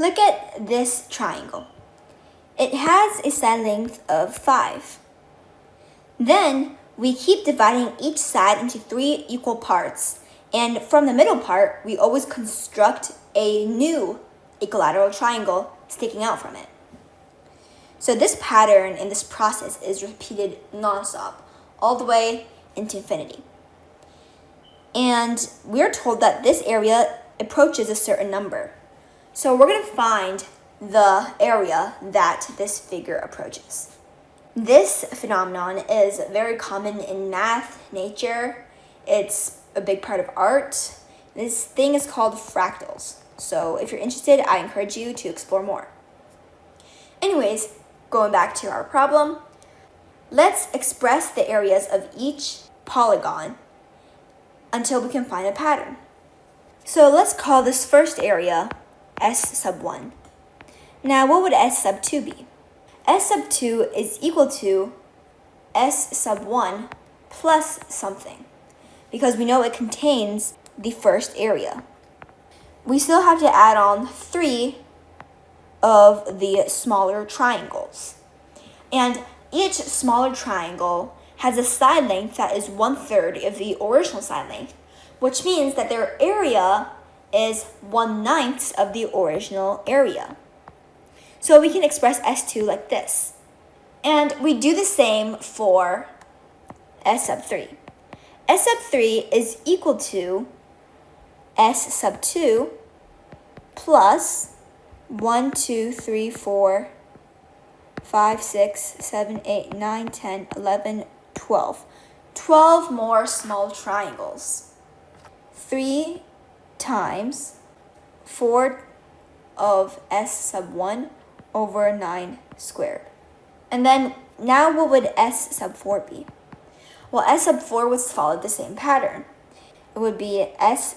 Look at this triangle. It has a side length of 5. Then we keep dividing each side into 3 equal parts, and from the middle part, we always construct a new equilateral triangle sticking out from it. So this pattern in this process is repeated nonstop, all the way into infinity. And we're told that this area approaches a certain number. So we're going to find the area that this figure approaches. This phenomenon is very common in math, nature. It's a big part of art. This thing is called fractals. So if you're interested, I encourage you to explore more. Anyways, going back to our problem, let's express the areas of each polygon until we can find a pattern. So let's call this first area S sub 1. Now what would S sub 2 be? S sub 2 is equal to S sub 1 plus something, because we know it contains the first area. We still have to add on 3 of the smaller triangles. And each smaller triangle has a side length that is 1/3 of the original side length, which means that their area is 1/9 of the original area. So we can express S2 like this. And we do the same for S sub 3. S sub 3 is equal to S sub 2 plus 1, 2, 3, 4, 5, 6, 7, 8, 9, 10, 11, 12. 12 more small triangles. 3 times 4 of S sub 1 over 9 squared. And then now what would S sub 4 be? Well, S sub 4 would follow the same pattern. It would be S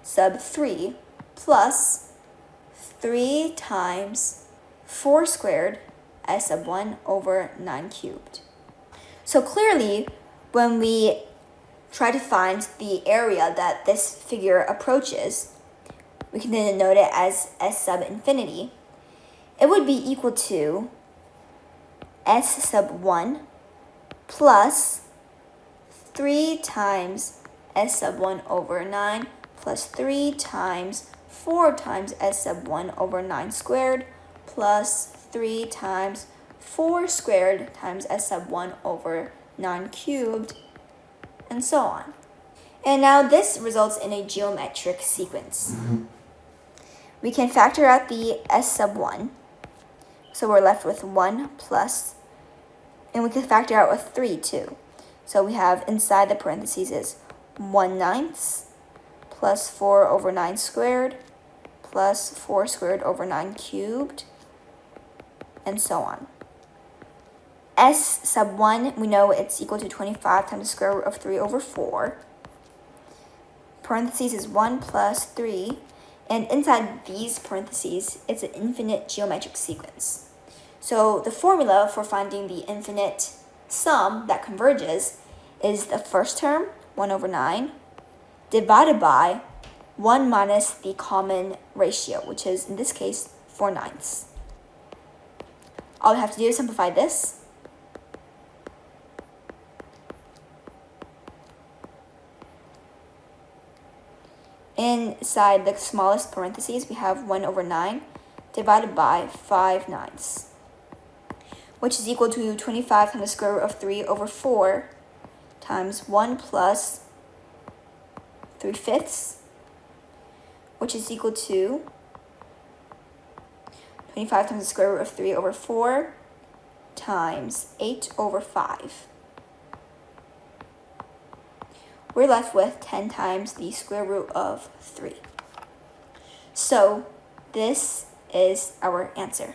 sub 3 plus 3 times 4 squared S sub 1 over 9 cubed. So clearly, when we try to find the area that this figure approaches, we can then denote it as S sub infinity. It would be equal to S sub 1 plus 3 times S sub 1 over 9 plus 3 times 4 times S sub 1 over 9 squared plus 3 times 4 squared times S sub 1 over 9 cubed, and so on. And now this results in a geometric sequence. We can factor out the S sub 1. So we're left with 1 plus, and we can factor out with 3 too. So we have inside the parentheses is 1/9 plus 4 over 9 squared plus 4 squared over 9 cubed, and so on. S sub 1, we know it's equal to 25 times the square root of 3 over 4. Parentheses is 1 plus 3, and inside these parentheses, it's an infinite geometric sequence. So the formula for finding the infinite sum that converges is the first term, 1 over 9, divided by 1 minus the common ratio, which is, in this case, 4/9. All we have to do is simplify this. Inside the smallest parentheses, we have 1 over 9 divided by 5/9, which is equal to 25 times the square root of 3 over 4 times 1 plus 3/5, which is equal to 25 times the square root of 3 over 4 times 8 over 5. We're left with 10 times the square root of 3. So this is our answer.